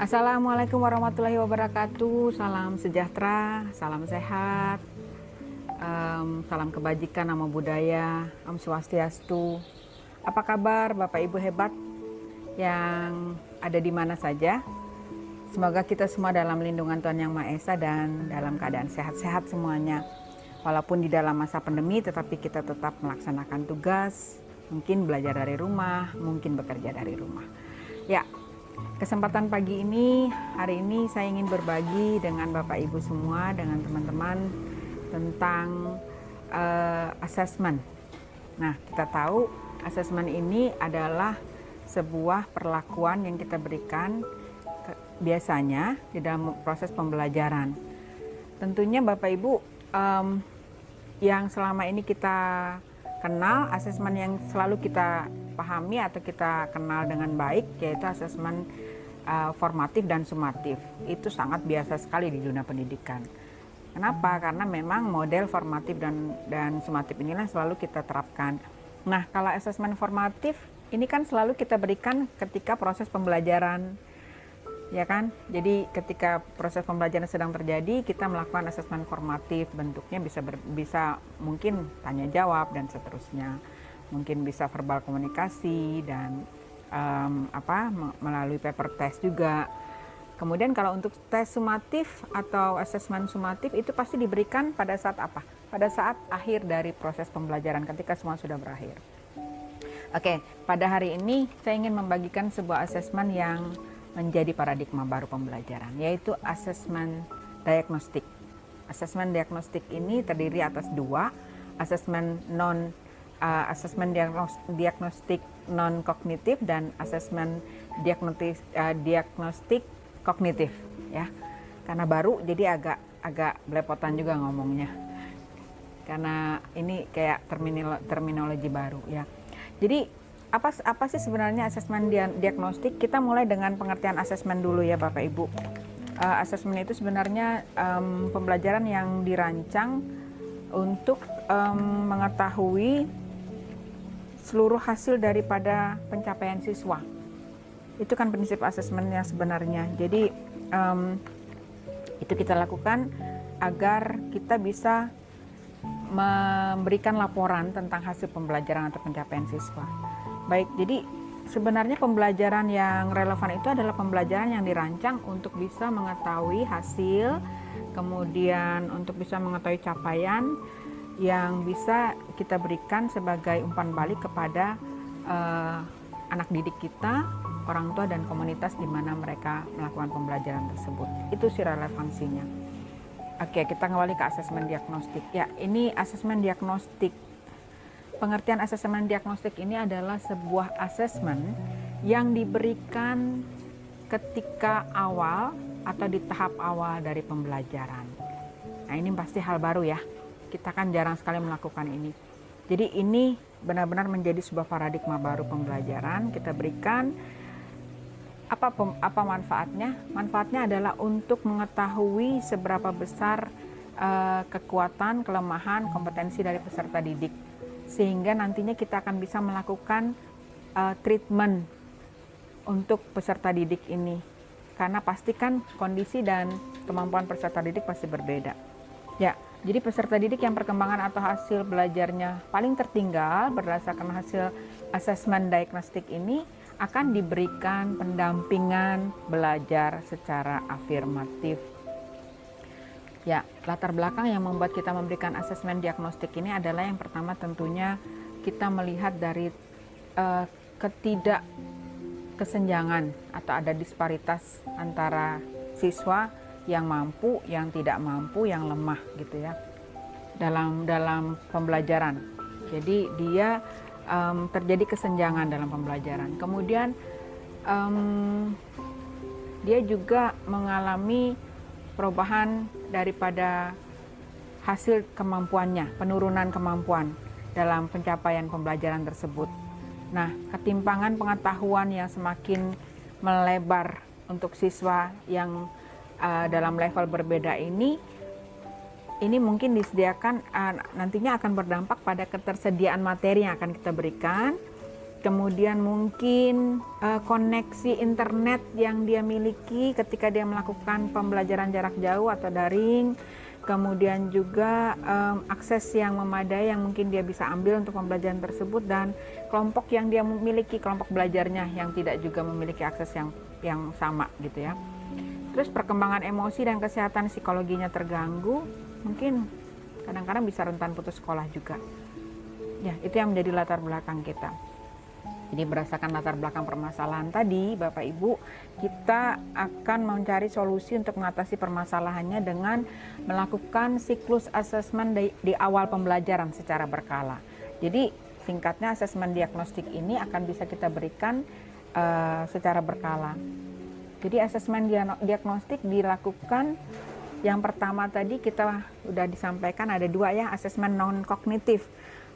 Assalamualaikum warahmatullahi wabarakatuh. Salam sejahtera, salam sehat, salam kebajikan, namo buddhaya, Om Swastiastu. Apa kabar Bapak Ibu hebat yang ada di mana saja? Semoga kita semua dalam lindungan Tuhan Yang Maha Esa dan dalam keadaan sehat-sehat semuanya. Walaupun di dalam masa pandemi, tetapi kita tetap melaksanakan tugas, mungkin belajar dari rumah, mungkin bekerja dari rumah. Ya, kesempatan pagi ini, hari ini saya ingin berbagi dengan Bapak Ibu semua, dengan teman-teman tentang asesmen. Nah, kita tahu asesmen ini adalah sebuah perlakuan yang kita berikan biasanya di dalam proses pembelajaran. Tentunya Bapak Ibu yang selama ini kita kenal, asesmen yang selalu kita pahami atau kita kenal dengan baik, yaitu asesmen formatif dan sumatif. Itu sangat biasa sekali di dunia pendidikan. Kenapa? Karena memang model formatif dan sumatif inilah selalu kita terapkan. Nah, kalau asesmen formatif ini kan selalu kita berikan ketika proses pembelajaran, ya kan? Jadi ketika proses pembelajaran sedang terjadi, kita melakukan asesmen formatif. Bentuknya bisa mungkin tanya jawab dan seterusnya. Mungkin bisa verbal komunikasi dan melalui paper test juga. Kemudian kalau untuk tes sumatif atau asesmen sumatif itu pasti diberikan pada saat apa? Pada saat akhir dari proses pembelajaran, ketika semua sudah berakhir. Oke, pada hari ini saya ingin membagikan sebuah asesmen yang menjadi paradigma baru pembelajaran, yaitu asesmen diagnostik. Asesmen diagnostik ini terdiri atas dua, asesmen diagnostik non kognitif dan asesmen diagnostik kognitif, ya. Karena baru jadi agak belepotan juga ngomongnya. Karena ini kayak terminologi baru, ya. Jadi apa sih sebenarnya asesmen diagnostik? Kita mulai dengan pengertian asesmen dulu ya Bapak Ibu. Asesmen itu sebenarnya pembelajaran yang dirancang untuk mengetahui seluruh hasil daripada pencapaian siswa. Itu kan prinsip asesmennya sebenarnya. Jadi itu kita lakukan agar kita bisa memberikan laporan tentang hasil pembelajaran atau pencapaian siswa. Baik, jadi sebenarnya pembelajaran yang relevan itu adalah pembelajaran yang dirancang untuk bisa mengetahui hasil, kemudian untuk bisa mengetahui capaian yang bisa kita berikan sebagai umpan balik kepada anak didik kita, orang tua dan komunitas di mana mereka melakukan pembelajaran tersebut. Itu sih relevansinya. Oke, kita kembali ke asesmen diagnostik. Ya, ini asesmen diagnostik. Pengertian asesmen diagnostik ini adalah sebuah asesmen yang diberikan ketika awal atau di tahap awal dari pembelajaran. Nah, ini pasti hal baru ya. Kita kan jarang sekali melakukan ini. Jadi ini benar-benar menjadi sebuah paradigma baru pembelajaran. Kita berikan apa manfaatnya? Manfaatnya adalah untuk mengetahui seberapa besar kekuatan, kelemahan, kompetensi dari peserta didik, sehingga nantinya kita akan bisa melakukan treatment untuk peserta didik ini, karena pastikan kondisi dan kemampuan peserta didik pasti berbeda. Ya, jadi peserta didik yang perkembangan atau hasil belajarnya paling tertinggal berdasarkan hasil asesmen diagnostik ini akan diberikan pendampingan belajar secara afirmatif. Ya, latar belakang yang membuat kita memberikan asesmen diagnostik ini adalah yang pertama tentunya kita melihat dari ketidakkesenjangan atau ada disparitas antara siswa yang mampu, yang tidak mampu, yang lemah gitu ya dalam pembelajaran. Jadi dia terjadi kesenjangan dalam pembelajaran. Kemudian dia juga mengalami perubahan daripada hasil kemampuannya, penurunan kemampuan dalam pencapaian pembelajaran tersebut. Nah, ketimpangan pengetahuan yang semakin melebar untuk siswa yang dalam level berbeda ini mungkin disediakan nantinya akan berdampak pada ketersediaan materi yang akan kita berikan kemudian mungkin koneksi internet yang dia miliki ketika dia melakukan pembelajaran jarak jauh atau daring, kemudian juga akses yang memadai yang mungkin dia bisa ambil untuk pembelajaran tersebut, dan kelompok yang dia memiliki, kelompok belajarnya yang tidak juga memiliki akses yang sama gitu ya. Terus perkembangan emosi dan kesehatan psikologinya terganggu, mungkin kadang-kadang bisa rentan putus sekolah juga. Ya, itu yang menjadi latar belakang kita. Jadi berdasarkan latar belakang permasalahan tadi, Bapak Ibu, kita akan mencari solusi untuk mengatasi permasalahannya dengan melakukan siklus asesmen di awal pembelajaran secara berkala. Jadi singkatnya asesmen diagnostik ini akan bisa kita berikan secara berkala. Jadi asesmen diagnostik dilakukan, yang pertama tadi kita udah disampaikan ada dua ya, asesmen non-kognitif.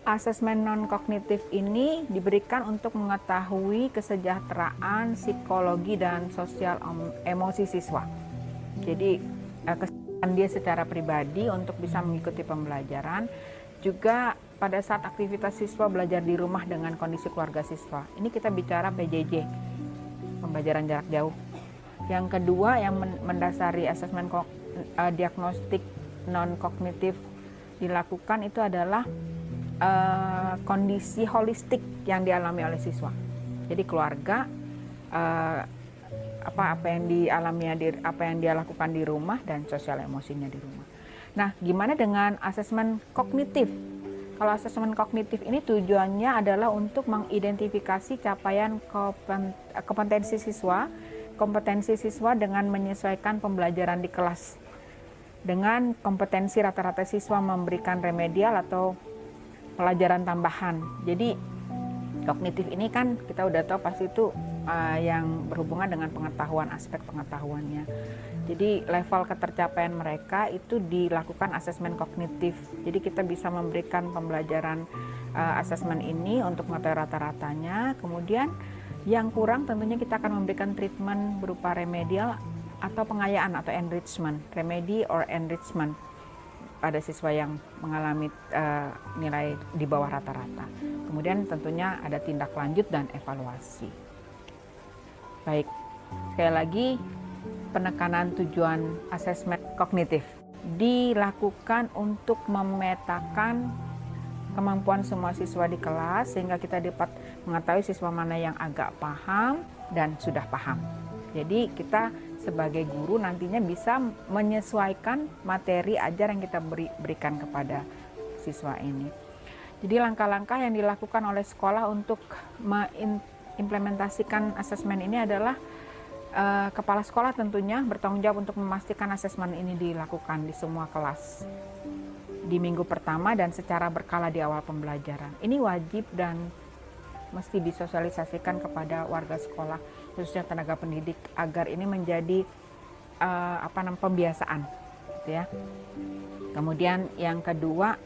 Asesmen non-kognitif ini diberikan untuk mengetahui kesejahteraan psikologi dan sosial emosi siswa. Jadi kesehatan dia secara pribadi untuk bisa mengikuti pembelajaran. Juga pada saat aktivitas siswa belajar di rumah dengan kondisi keluarga siswa. Ini kita bicara PJJ, pembelajaran jarak jauh. Yang kedua yang mendasari asesmen diagnostik non-kognitif dilakukan itu adalah kondisi holistik yang dialami oleh siswa. Jadi keluarga, apa yang dialami, apa yang dia lakukan di rumah, dan sosial emosinya di rumah. Nah, gimana dengan asesmen kognitif? Kalau asesmen kognitif ini tujuannya adalah untuk mengidentifikasi capaian kompetensi siswa dengan menyesuaikan pembelajaran di kelas. Dengan kompetensi rata-rata siswa memberikan remedial atau pelajaran tambahan. Jadi kognitif ini kan kita udah tahu pasti itu yang berhubungan dengan pengetahuan, aspek pengetahuannya. Jadi level ketercapaian mereka itu dilakukan asesmen kognitif. Jadi kita bisa memberikan pembelajaran asesmen ini untuk mengetahui rata-ratanya. Kemudian yang kurang tentunya kita akan memberikan treatment berupa remedial atau pengayaan atau enrichment, remedy or enrichment pada siswa yang mengalami nilai di bawah rata-rata. Kemudian tentunya ada tindak lanjut dan evaluasi. Baik, sekali lagi penekanan tujuan asesmen kognitif dilakukan untuk memetakan kemampuan semua siswa di kelas sehingga kita dapat mengetahui siswa mana yang agak paham dan sudah paham. Jadi kita sebagai guru nantinya bisa menyesuaikan materi ajar yang kita berikan kepada siswa ini. Jadi langkah-langkah yang dilakukan oleh sekolah untuk mengimplementasikan asesmen ini adalah kepala sekolah tentunya bertanggung jawab untuk memastikan asesmen ini dilakukan di semua kelas di minggu pertama dan secara berkala di awal pembelajaran. Ini wajib dan mesti disosialisasikan kepada warga sekolah, khususnya tenaga pendidik, agar ini menjadi pembiasaan, gitu ya. Kemudian yang kedua,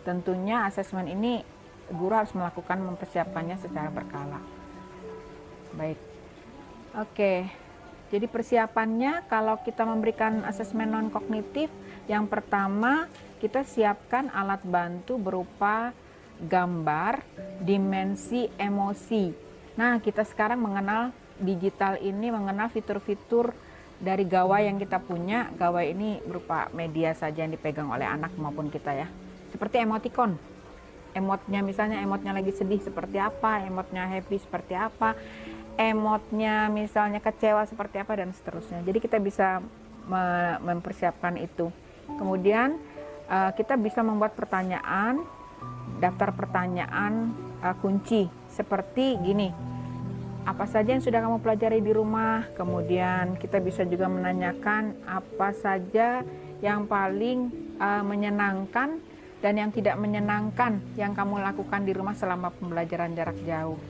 tentunya asesmen ini guru harus melakukan mempersiapkannya secara berkala. Baik, oke. Jadi persiapannya kalau kita memberikan asesmen non kognitif, yang pertama kita siapkan alat bantu berupa gambar, dimensi emosi. Nah, kita sekarang mengenal digital ini, mengenal fitur-fitur dari gawai yang kita punya. Gawai ini berupa media saja yang dipegang oleh anak maupun kita ya. Seperti emoticon. Emotnya misalnya emotnya lagi sedih seperti apa, emotnya happy seperti apa, emotnya misalnya kecewa seperti apa, dan seterusnya. Jadi kita bisa mempersiapkan itu. Kemudian kita bisa membuat pertanyaan, daftar pertanyaan kunci seperti gini: apa saja yang sudah kamu pelajari di rumah? Kemudian kita bisa juga menanyakan apa saja yang paling menyenangkan dan yang tidak menyenangkan yang kamu lakukan di rumah selama pembelajaran jarak jauh.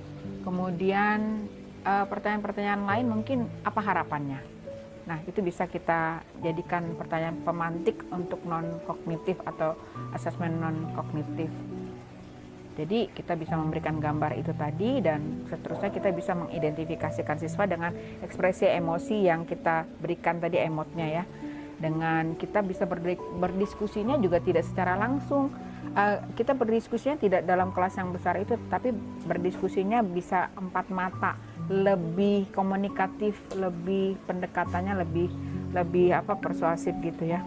Kemudian pertanyaan-pertanyaan lain mungkin apa harapannya. Nah, itu bisa kita jadikan pertanyaan pemantik untuk non-kognitif atau asesmen non-kognitif. Jadi kita bisa memberikan gambar itu tadi, dan seterusnya kita bisa mengidentifikasikan siswa dengan ekspresi emosi yang kita berikan tadi, emotnya ya. Dengan kita bisa berdiskusinya juga tidak secara langsung. Kita berdiskusinya tidak dalam kelas yang besar itu, tapi berdiskusinya bisa empat mata, lebih komunikatif, lebih pendekatannya lebih persuasif gitu ya.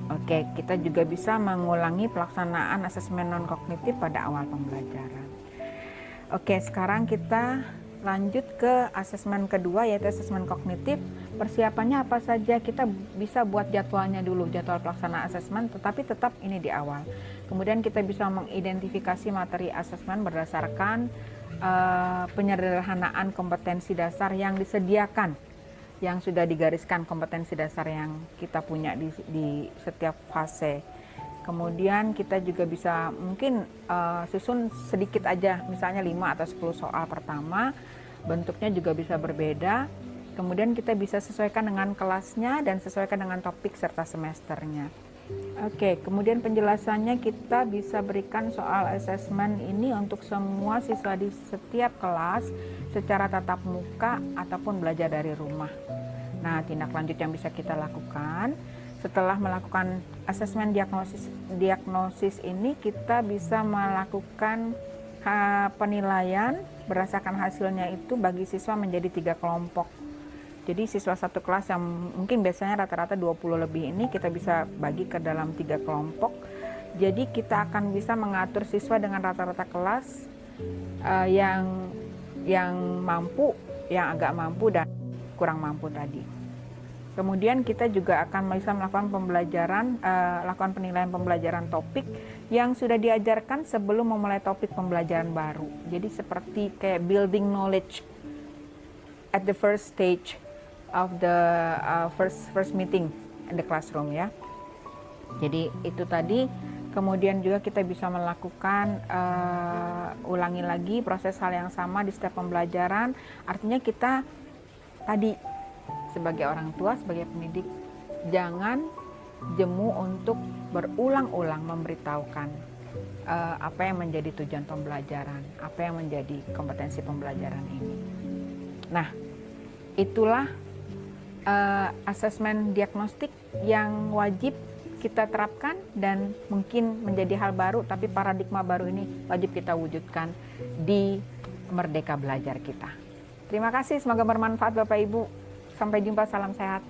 Oke, kita juga bisa mengulangi pelaksanaan asesmen non kognitif pada awal pembelajaran. Oke, sekarang kita lanjut ke asesmen kedua, yaitu asesmen kognitif. Persiapannya apa saja? Kita bisa buat jadwalnya dulu, jadwal pelaksanaan asesmen, tetapi tetap ini di awal. Kemudian kita bisa mengidentifikasi materi asesmen berdasarkan penyederhanaan kompetensi dasar yang disediakan, yang sudah digariskan kompetensi dasar yang kita punya di setiap fase. Kemudian kita juga bisa mungkin susun sedikit aja, misalnya 5 atau 10 soal pertama, bentuknya juga bisa berbeda. Kemudian kita bisa sesuaikan dengan kelasnya dan sesuaikan dengan topik serta semesternya. Oke, kemudian penjelasannya kita bisa berikan soal asesmen ini untuk semua siswa di setiap kelas secara tatap muka ataupun belajar dari rumah. Nah, tindak lanjut yang bisa kita lakukan setelah melakukan asesmen diagnosis ini, kita bisa melakukan penilaian berdasarkan hasilnya itu bagi siswa menjadi 3 kelompok. Jadi siswa satu kelas yang mungkin biasanya rata-rata 20 lebih ini kita bisa bagi ke dalam 3 kelompok. Jadi kita akan bisa mengatur siswa dengan rata-rata kelas yang mampu, yang agak mampu dan kurang mampu tadi. Kemudian kita juga akan bisa melakukan lakukan penilaian pembelajaran topik yang sudah diajarkan sebelum memulai topik pembelajaran baru. Jadi seperti kayak building knowledge at the first stage of the first meeting in the classroom ya. Jadi itu tadi. Kemudian juga kita bisa melakukan ulangi lagi proses hal yang sama di setiap pembelajaran. Artinya kita tadi sebagai orang tua, sebagai pendidik, jangan jemu untuk berulang-ulang memberitahukan apa yang menjadi tujuan pembelajaran, apa yang menjadi kompetensi pembelajaran ini. Nah, itulah asesmen diagnostik yang wajib kita terapkan dan mungkin menjadi hal baru, tapi paradigma baru ini wajib kita wujudkan di Merdeka Belajar kita. Terima kasih, semoga bermanfaat Bapak Ibu. Sampai jumpa, salam sehat.